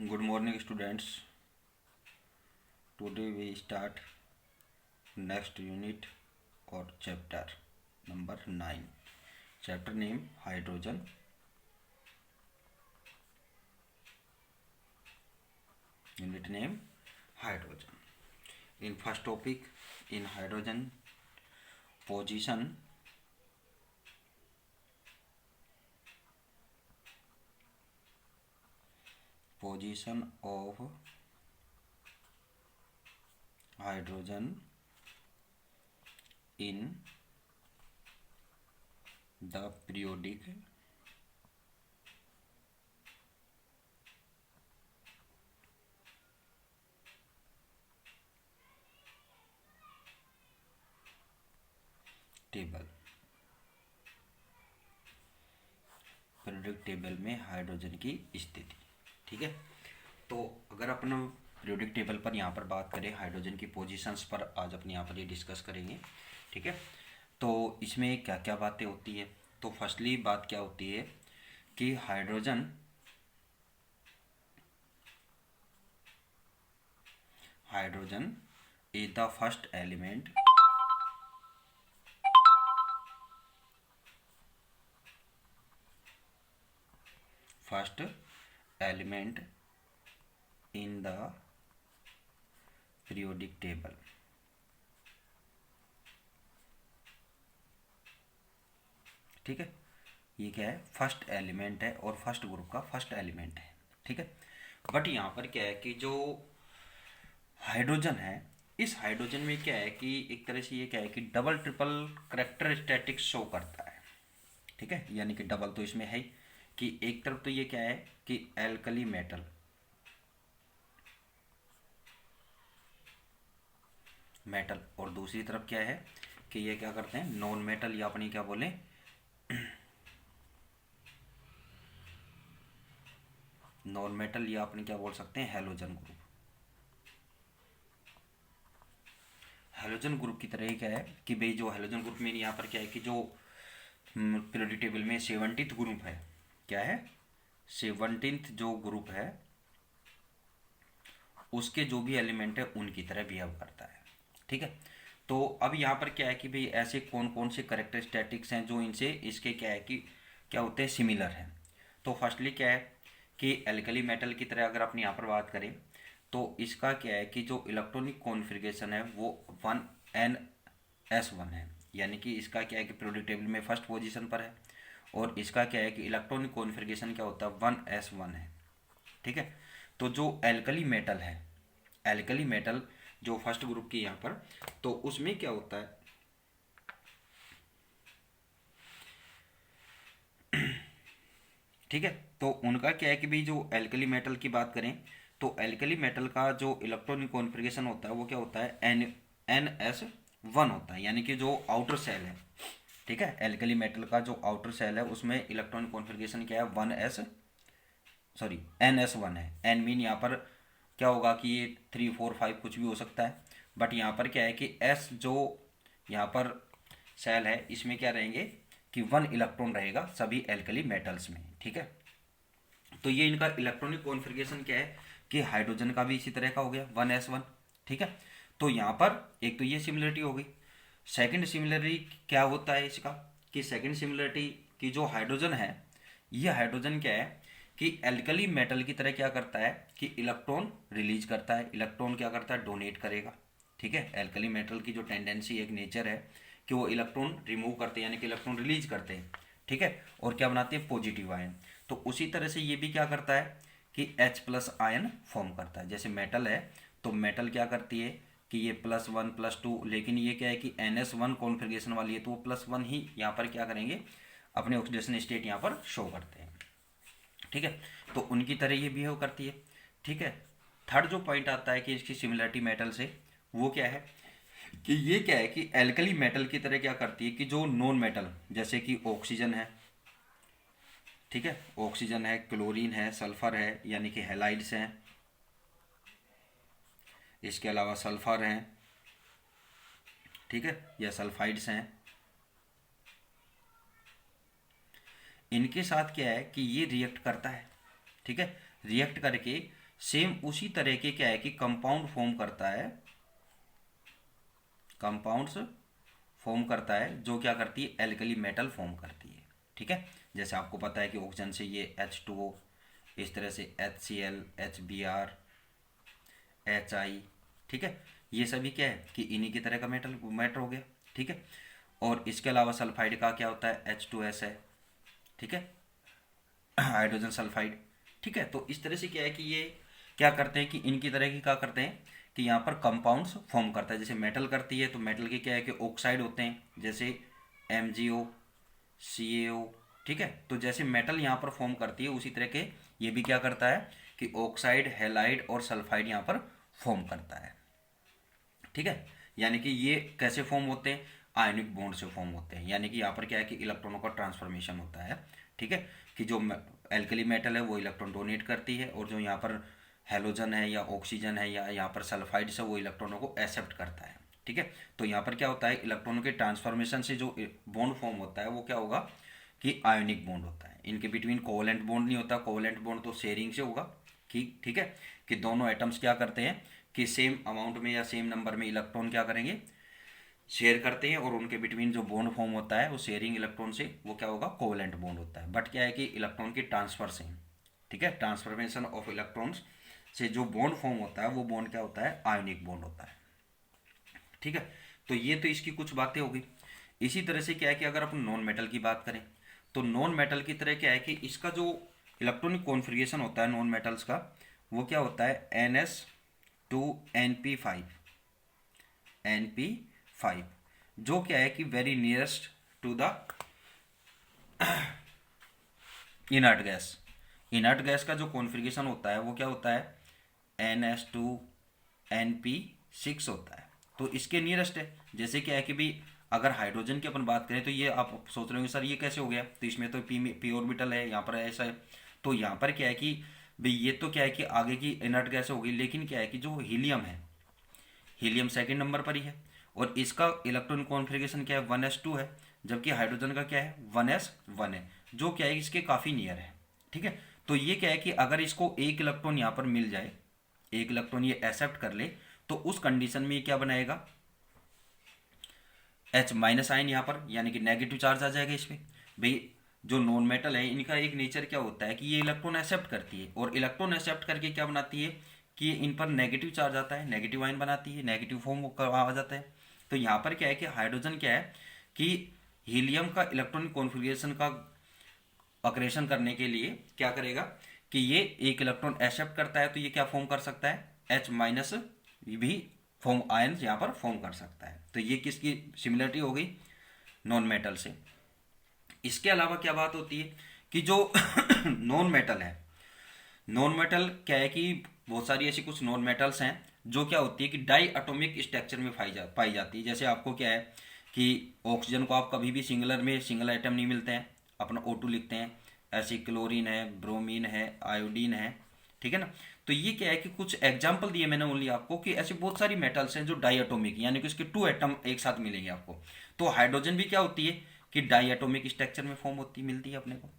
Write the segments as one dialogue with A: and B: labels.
A: Good morning, students. Today we start next unit or chapter number 9. Chapter name hydrogen. Unit name hydrogen. In first topic, in hydrogen position of hydrogen in the periodic table. Periodic table में hydrogen की स्थिति। ठीक है, तो अगर अपन periodic table पर यहाँ पर बात करें हाइड्रोजन की पोजीशंस पर, आज अपन यहाँ पर ये डिस्कस करेंगे। ठीक है, तो इसमें क्या क्या बातें होती है। तो फर्स्टली बात क्या होती है कि hydrogen is the first element in the periodic table। ठीक है, ये क्या है, फर्स्ट एलिमेंट है और फर्स्ट ग्रुप का फर्स्ट एलिमेंट है। ठीक है, बट यहाँ पर क्या है कि जो हाइड्रोजन है, इस हाइड्रोजन में क्या है कि एक तरह से ये क्या है कि डबल ट्रिपल कैरेक्टरिस्टिक्स शो करता है। ठीक है, यानी कि डबल तो इसमें है ही कि एक तरफ तो ये क्या है कि एल्कली मेटल और दूसरी तरफ क्या है कि ये क्या करते हैं, नॉन मेटल, या अपनी क्या बोले नॉन मेटल, या अपने क्या बोल सकते हैं हैलोजन ग्रुप। हैलोजन ग्रुप की तरह क्या है कि भाई जो हैलोजन ग्रुप में यहाँ पर क्या है कि जो पीरियोडिक टेबल में 70th ग्रुप है, क्या है 70th जो ग्रुप है उसके जो भी एलिमेंट है उनकी तरह बिहेव करता है। ठीक है, तो अब यहाँ पर क्या है कि भाई ऐसे कौन कौन से कैरेक्टरिस्टिक्स हैं जो इनसे इसके क्या है कि क्या होते हैं, सिमिलर हैं। तो फर्स्टली क्या है कि एल्कली मेटल की तरह अगर अपनी यहाँ पर बात करें तो इसका क्या है कि जो इलेक्ट्रॉनिक कॉन्फ़िगरेशन है वो 1s1 है, यानी कि इसका क्या है कि पीरियोडिक टेबल में फर्स्ट पोजीशन पर है, और इसका क्या है कि इलेक्ट्रॉनिक कॉन्फ़िगरेशन क्या होता है 1s1 है। ठीक है, तो जो एल्कली मेटल जो फर्स्ट ग्रुप की यहाँ पर, तो उसमें क्या होता है ठीक है, तो उनका क्या है कि भाई जो एल्कली मेटल की बात करें तो एल्कली मेटल का जो इलेक्ट्रॉनिक कॉन्फ़िगरेशन होता है वो क्या होता है NS1 होता है, यानी कि जो आउटर सेल है। ठीक है, एल्कली मेटल का जो आउटर सेल है उसमें इलेक्ट्रॉनिक कॉन्फ़िगरेशन क्या है NS1 है। एन मीन यहाँ पर क्या होगा कि ये 3 4 5 कुछ भी हो सकता है, बट यहाँ पर क्या है कि एस जो यहाँ पर सेल है इसमें क्या रहेंगे कि 1 इलेक्ट्रॉन रहेगा सभी एल्कली मेटल्स में। ठीक है, तो ये इनका इलेक्ट्रॉनिक कॉन्फ़िगरेशन क्या है कि हाइड्रोजन का भी इसी तरह का हो गया 1s1। ठीक है, तो यहाँ पर एक तो ये सिमिलरिटी हो गई। सेकंड सिमिलरिटी क्या होता है इसका कि सेकंड सिमिलरिटी की जो हाइड्रोजन है, ये हाइड्रोजन क्या है कि एल्कली मेटल की तरह क्या करता है कि इलेक्ट्रॉन रिलीज करता है, इलेक्ट्रॉन क्या करता है, डोनेट करेगा। ठीक है, एल्कली मेटल की जो टेंडेंसी एक नेचर है कि वो इलेक्ट्रॉन रिमूव करते हैं, यानी कि इलेक्ट्रॉन रिलीज करते हैं। ठीक है, और क्या बनाते हैं, पॉजिटिव आयन। तो उसी तरह से ये भी क्या करता है कि H+ आयन फॉर्म करता है। जैसे मेटल है तो मेटल क्या करती है कि ये +1 +2, लेकिन ये क्या है कि NS1 कॉन्फ़िगरेशन वाली है तो वो +1 ही यहाँ पर क्या करेंगे, अपने ऑक्सीडेशन स्टेट यहाँ पर शो करते हैं। ठीक है, तो उनकी तरह ये बिहेव करती है। ठीक है, थर्ड जो पॉइंट आता है कि इसकी सिमिलरिटी मेटल से, वो क्या है कि ये क्या है कि एल्कली मेटल की तरह क्या करती है कि जो नॉन मेटल जैसे कि ऑक्सीजन है, ठीक है, ऑक्सीजन है, क्लोरीन है, सल्फर है, यानी कि हेलाइड्स हैं, इसके अलावा सल्फर हैं, ठीक है, या सल्फाइड्स हैं। इनके साथ क्या है कि ये रिएक्ट करता है। ठीक है, रिएक्ट करके सेम उसी तरह के क्या है कि कंपाउंड फॉर्म करता है, कंपाउंड्स फॉर्म करता है, जो क्या करती है, एल्कली मेटल फॉर्म करती है। ठीक है, जैसे आपको पता है कि ऑक्सीजन से ये H2O, इस तरह से HCl, HBr, HI, ठीक है, ये सभी क्या है कि इन्हीं की तरह का मैटर हो गया। ठीक है, और इसके अलावा सल्फाइड का क्या होता है, H2S है। ठीक है, हाइड्रोजन सल्फाइड। ठीक है, तो इस तरह से क्या है कि ये क्या करते हैं कि इनकी तरह की क्या करते हैं कि यहाँ पर कंपाउंड्स फॉर्म करता है। जैसे मेटल करती है तो मेटल के क्या है कि ऑक्साइड होते हैं, जैसे MgO, CaO। ठीक है, तो जैसे मेटल यहाँ पर फॉर्म करती है उसी तरह के ये भी क्या करता है कि ऑक्साइड, हैलाइड और सल्फाइड यहाँ पर फॉर्म करता है। ठीक है, यानी कि ये कैसे फॉर्म होते हैं, आयनिक बॉन्ड से फॉर्म होते हैं। यानी कि यहाँ पर क्या है कि इलेक्ट्रॉनों का ट्रांसफॉर्मेशन होता है। ठीक है, कि जो एल्कली मेटल है वो इलेक्ट्रॉन डोनेट करती है, और जो यहाँ पर हेलोजन है या ऑक्सीजन है या यहाँ पर सल्फाइड्स है वो इलेक्ट्रॉनों को एक्सेप्ट करता है। ठीक है, तो यहाँ पर क्या होता है, इलेक्ट्रॉनों के ट्रांसफॉर्मेशन से जो बॉन्ड फॉर्म होता है वो क्या होगा कि आयोनिक बॉन्ड होता है। इनके बिटवीन कोवलेंट बॉन्ड नहीं होता, कोवलेंट बॉन्ड तो शेयरिंग से होगा। ठीक है, कि दोनों एटम्स क्या करते हैं कि सेम अमाउंट में या सेम नंबर में इलेक्ट्रॉन क्या करेंगे, शेयर करते हैं, और उनके बिटवीन जो बॉन्ड फॉर्म होता है वो शेयरिंग इलेक्ट्रॉन से वो क्या होगा, कोवलेंट बॉन्ड होता है। बट क्या है कि इलेक्ट्रॉन की ट्रांसफर से, ठीक है, ट्रांसफॉर्मेशन ऑफ इलेक्ट्रॉन्स से जो बॉन्ड फॉर्म होता है वो बॉन्ड क्या होता है, आयनिक बॉन्ड होता है। ठीक है, तो ये तो इसकी कुछ बातें हो गई। इसी तरह से क्या है कि अगर अपन नॉन मेटल की बात करें तो नॉन मेटल की तरह क्या है कि इसका जो इलेक्ट्रॉनिक कॉन्फ़िगरेशन होता है नॉन मेटल्स का वो क्या होता है, NS2Np5, Np5, जो क्या है कि very nearest to the inert gas. Inert gas का जो कॉन्फ़िगरेशन होता है वो क्या होता है, NS2Np6 होता है। तो इसके नियरेस्ट है। जैसे क्या है कि भाई अगर हाइड्रोजन की अपन बात करें तो ये आप सोच रहे होंगे सर ये कैसे हो गया, तो इसमें तो पी ऑर्बिटल है, यहाँ पर ऐसा है। तो यहाँ पर क्या है कि भाई ये तो क्या है कि आगे की इनर्ट गैस होगी, लेकिन क्या है कि जो हीलियम है, हीलियम सेकंड नंबर पर ही है, और इसका इलेक्ट्रॉन कॉन्फ़िगरेशन क्या है, 1s2 है, जबकि हाइड्रोजन का क्या है, 1s1 है, जो क्या है इसके काफ़ी नियर है। ठीक है, तो ये क्या है कि अगर इसको एक इलेक्ट्रॉन यहाँ पर मिल जाए, एक इलेक्ट्रॉन ये एक्सेप्ट कर ले, तो उस कंडीशन में ये क्या बनाएगा, H माइनस आयन यहाँ पर, यानी कि नेगेटिव चार्ज आ जाएगा इसमें। भाई जो नॉन मेटल है इनका एक नेचर क्या होता है कि ये इलेक्ट्रॉन एक्सेप्ट करती है, और इलेक्ट्रॉन एक्सेप्ट करके क्या बनाती है कि इन पर नेगेटिव चार्ज आता है, नेगेटिव आयन बनाती है, नेगेटिव फॉर्म आ जाता है। तो यहाँ पर क्या है कि हाइड्रोजन क्या है कि हीलियम का इलेक्ट्रॉनिक कॉन्फ़िगरेशन का ऑपरेशन करने के लिए क्या करेगा कि ये एक इलेक्ट्रॉन एक्सेप्ट करता है, तो ये क्या फॉर्म कर सकता है, H माइनस भी फॉर्म आयन यहाँ पर फॉर्म कर सकता है। तो ये किसकी सिमिलरिटी हो गई, नॉन मेटल से। इसके अलावा क्या बात होती है कि जो नॉन मेटल है, नॉन मेटल क्या है कि बहुत सारी ऐसी कुछ नॉन मेटल्स हैं जो क्या होती है कि डाई एटॉमिक स्ट्रक्चर में पाई जाती है। जैसे आपको क्या है कि ऑक्सीजन को आप कभी भी सिंगुलर में सिंगल आइटम नहीं मिलते हैं, अपना O2 लिखते हैं, ऐसे क्लोरीन है, ब्रोमीन है, आयोडीन है। ठीक है ना, तो ये क्या है कि कुछ एग्जाम्पल दिए मैंने ओनली आपको कि ऐसी बहुत सारी मेटल्स हैं जो डाई एटॉमिक, यानी कि उसके 2 एटम एक साथ मिलेंगे आपको। तो हाइड्रोजन भी क्या होती है कि डाई एटॉमिक स्ट्रक्चर में फॉर्म होती मिलती है अपने को।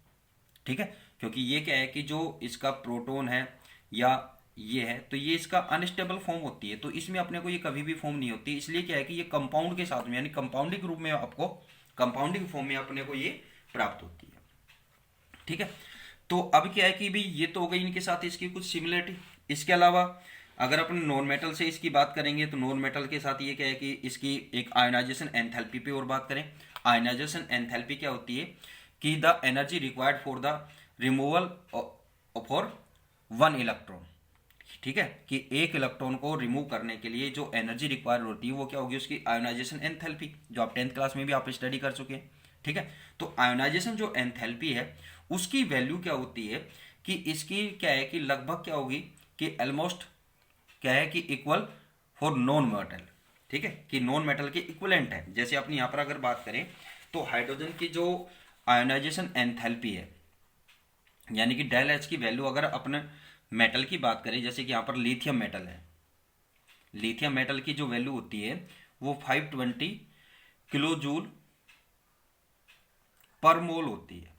A: ठीक है, क्योंकि ये क्या है कि जो इसका प्रोटॉन है या ये है तो ये इसका अनस्टेबल फॉर्म होती है, तो इसमें अपने को ये कभी भी फॉर्म नहीं होती। इसलिए क्या है कि ये कंपाउंड के साथ में यानी कंपाउंडिंग रूप में आपको कंपाउंडिंग फॉर्म में अपने को ये प्राप्त होती है। ठीक है, तो अब क्या है कि भाई ये तो हो गई इनके साथ इसकी कुछ सिमिलरिटी। इसके अलावा अगर अपन नॉन मेटल से इसकी बात करेंगे तो नॉन मेटल के साथ ये क्या है कि इसकी एक आयोनाइजेशन एंथैल्पी पे और बात करें। आयोनाइजेशन एंथैल्पी क्या होती है कि the energy required for the removal for 1 electron. ठीक है, कि एक इलेक्ट्रॉन को रिमूव करने के लिए जो एनर्जी रिक्वायर्ड होती है वो क्या होगी, उसकी आयोनाइजेशन एंथैल्पी, जो आप 10th क्लास में भी आप स्टडी कर चुके हैं। ठीक है, तो आयोनाइजेशन जो एंथैल्पी है उसकी वैल्यू क्या होती है कि इसकी क्या है कि लगभग क्या होगी कि ऑलमोस्ट क्या है कि इक्वल फॉर नॉन मेटल। ठीक है, कि नॉन मेटल के इक्वलेंट है। जैसे अपनी यहाँ पर अगर बात करें तो हाइड्रोजन की जो आयोनाइजेशन एंथैल्पी है यानी कि डेल एच की वैल्यू अगर अपने मेटल की बात करें, जैसे कि यहाँ पर लिथियम मेटल है, लिथियम मेटल की जो वैल्यू होती है वो 520 किलो जूल पर मोल होती है।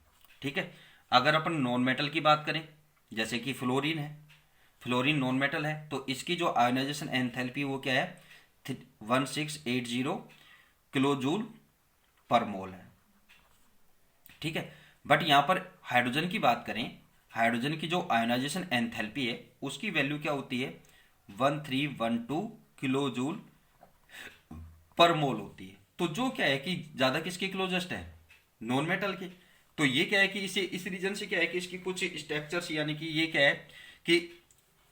A: ठीक है, अगर अपन नॉन मेटल की बात करें जैसे कि फ्लोरीन है, फ्लोरीन नॉन मेटल है, तो इसकी जो आयोनाइजेशन एंथैल्पी वो क्या है 1680 किलो जूल पर मोल है। ठीक है, बट यहाँ पर हाइड्रोजन की बात करें, हाइड्रोजन की जो आयोनाइजेशन एंथैल्पी है उसकी वैल्यू क्या होती है 1312 किलो जूल पर मोल होती है। तो जो क्या है कि ज़्यादा किसके क्लोजेस्ट है, नॉन मेटल के। तो ये क्या है कि इसे इस रीजन से क्या है कि इसकी कुछ स्ट्रक्चर्स यानी कि ये क्या है कि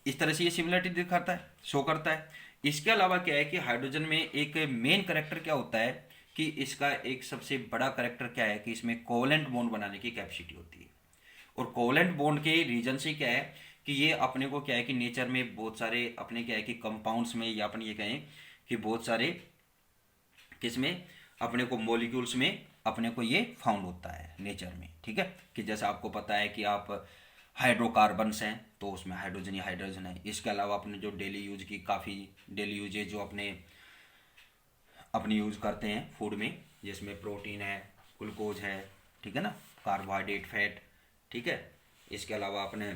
A: इस तरह से ये सिमिलरिटी दिखाता है, शो करता है। इसके अलावा क्या है कि हाइड्रोजन में एक मेन करेक्टर क्या होता है कि इसका एक सबसे बड़ा करेक्टर क्या है कि इसमें कोवलेंट बॉन्ड बनाने की कैपेसिटी होती है। और कोवलेंट बॉन्ड के रीजन से क्या है कि ये अपने को क्या है कि नेचर में बहुत सारे अपने क्या है कि कंपाउंड्स में या अपन ये कहें कि बहुत सारे किसमें अपने को मॉलिक्यूल्स में अपने को ये फाउंड होता है नेचर में। ठीक है, कि जैसा आपको पता है कि आप हाइड्रोकार्बन्स हैं तो उसमें हाइड्रोजन या हाइड्रोजन है। इसके अलावा अपने जो डेली यूज की काफ़ी डेली यूजेज जो अपने यूज करते हैं फूड में, जिसमें प्रोटीन है, ग्लूकोज है, ठीक है ना, कार्बोहाइड्रेट, फैट, ठीक है, इसके अलावा अपने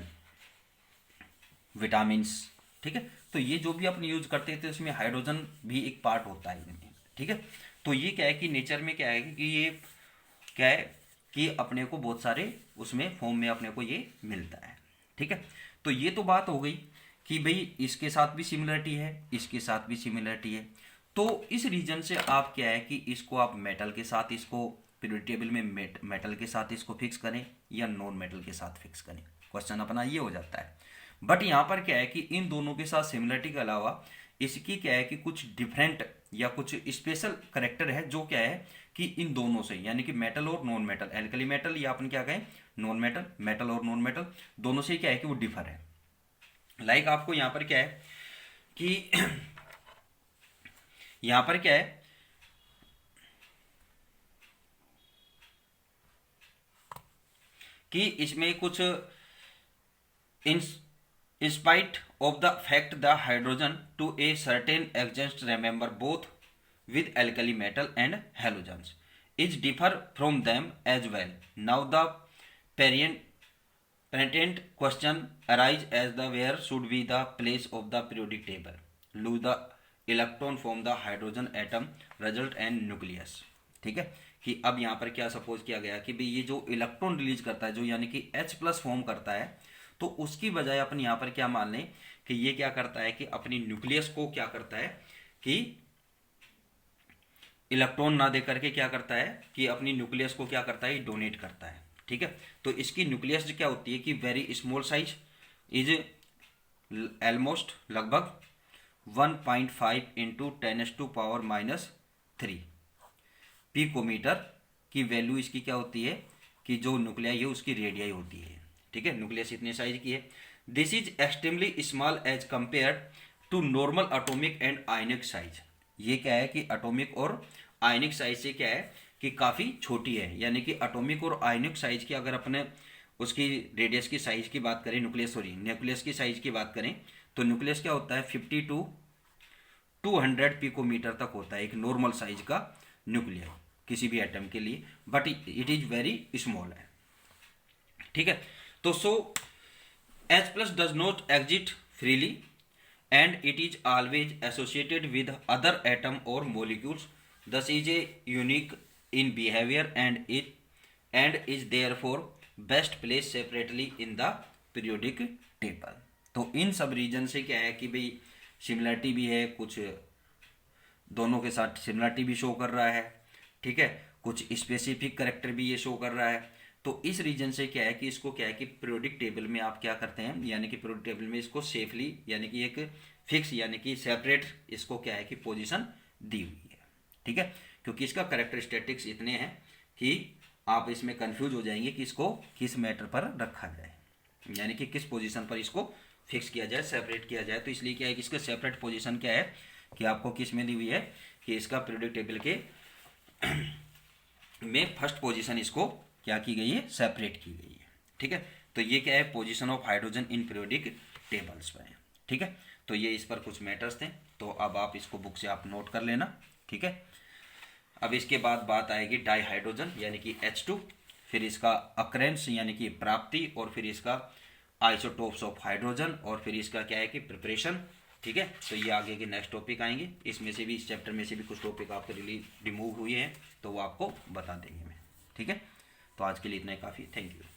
A: विटामिन्स, ठीक है, तो ये जो भी अपने यूज करते थे उसमें हाइड्रोजन भी एक पार्ट होता है इनमें। ठीक है, तो ये क्या है कि नेचर में क्या है कि ये क्या है कि अपने को बहुत सारे उसमें फॉर्म में अपने को ये मिलता है। ठीक है, तो ये तो बात हो गई कि भाई इसके साथ भी सिमिलरिटी है, इसके साथ भी सिमिलरिटी है। तो इस रीजन से आप क्या है कि इसको आप मेटल के साथ इसको पीरियोडिक टेबल में मेटल के साथ इसको फिक्स करें या नॉन मेटल के साथ फिक्स करें, क्वेश्चन अपना ये हो जाता है। बट यहाँ पर क्या है कि इन दोनों के साथ सिमिलरिटी के अलावा इसकी क्या है कि कुछ डिफरेंट या कुछ स्पेशल करेक्टर है जो क्या है कि इन दोनों से यानी कि मेटल और नॉन मेटल, एल्कली मेटल या अपन क्या कहें नॉन मेटल, मेटल और नॉन मेटल दोनों से क्या है कि वो डिफर है। लाइक आपको यहाँ पर क्या है कि यहाँ पर क्या है कि इसमें कुछ इन spite of the fact the hydrogen to a certain extent remember both with alkali metal and halogens is differ from them as well. Now the pertinent question arise as the where should be the place of the periodic table. Lose the electron from the hydrogen atom result and nucleus. ठीक है, कि अब यहाँ पर क्या suppose किया गया कि भाई ये जो इलेक्ट्रॉन रिलीज करता है जो यानी कि H+ फॉर्म करता है, तो उसकी बजाय अपन यहाँ पर क्या मान लें कि ये क्या करता है कि अपनी न्यूक्लियस को क्या करता है कि इलेक्ट्रॉन ना दे करके क्या करता है कि अपनी न्यूक्लियस को क्या करता है डोनेट करता है। ठीक है, तो इसकी न्यूक्लियस क्या होती है कि very small size is almost लगभग 1.5 इंटू 10⁻⁻³ पिकोमीटर की वैल्यू इसकी क्या होती है कि जो न्यूक्लियाई है उसकी रेडियाई होती है। ठीक है, न्यूक्लियस इतने साइज की है। This is extremely small as compared to normal atomic and ionic size. ये क्या है कि एटॉमिक और आयनिक साइज से क्या है कि काफ़ी छोटी है, यानी कि एटॉमिक और आयनिक साइज की अगर अपने उसकी रेडियस की साइज की बात करें, न्यूक्लियस की साइज की बात करें तो न्यूक्लियस क्या होता है 50 to 200 पिकोमीटर तक होता है एक नॉर्मल साइज का न्यूक्लियर किसी भी एटम के लिए, but it is very small है। ठीक है, तो सो H+ does not exit freely and it is always associated with other atom और मोलिक्यूल्स, दस is a unique in behaviour and is therefore best place separately in the periodic table. तो इन सब reason से क्या है कि भाई सिमिलरिटी भी है, कुछ दोनों के साथ सिमिलरिटी भी शो कर रहा है। ठीक है, कुछ स्पेसिफिक करेक्टर भी ये शो कर रहा है। तो इस रीजन से क्या है कि इसको क्या है कि पीरियोडिक टेबल में आप क्या करते हैं यानी कि पीरियोडिक टेबल में इसको सेफली यानी कि एक फिक्स यानी कि सेपरेट इसको क्या है कि पोजीशन दी हुई है। ठीक है, क्योंकि इसका करेक्टरिस्टिक्स इतने हैं कि आप इसमें कंफ्यूज हो जाएंगे कि इसको किस मैटर पर रखा जाए यानी कि किस पोजीशन पर इसको फिक्स किया जाए, सेपरेट किया जाए। तो इसलिए क्या है कि इसका सेपरेट पोजीशन क्या है कि आपको किस में दी हुई है कि इसका पीरियोडिक टेबल के में फर्स्ट पोजीशन इसको क्या की गई है सेपरेट की गई है। ठीक है, तो ये क्या है position of hydrogen in periodic tables पर है। ठीक है, तो ये इस पर कुछ मैटर्स थे, तो अब आप इसको बुक से आप नोट कर लेना। ठीक है, अब इसके बाद बात आएगी डाईहाइड्रोजन यानी कि H2, फिर इसका अक्रेंस यानी कि प्राप्ति और फिर इसका आइसोटोप्स ऑफ हाइड्रोजन, और फिर इसका क्या है कि प्रिपरेशन। ठीक है, तो ये आगे के नेक्स्ट टॉपिक आएंगे, इसमें से भी, इस चैप्टर में से भी कुछ टॉपिक आपके रिमूव हुए हैं तो वो आपको बता देंगे मैं। ठीक है, तो आज के लिए इतना ही काफ़ी, थैंक यू।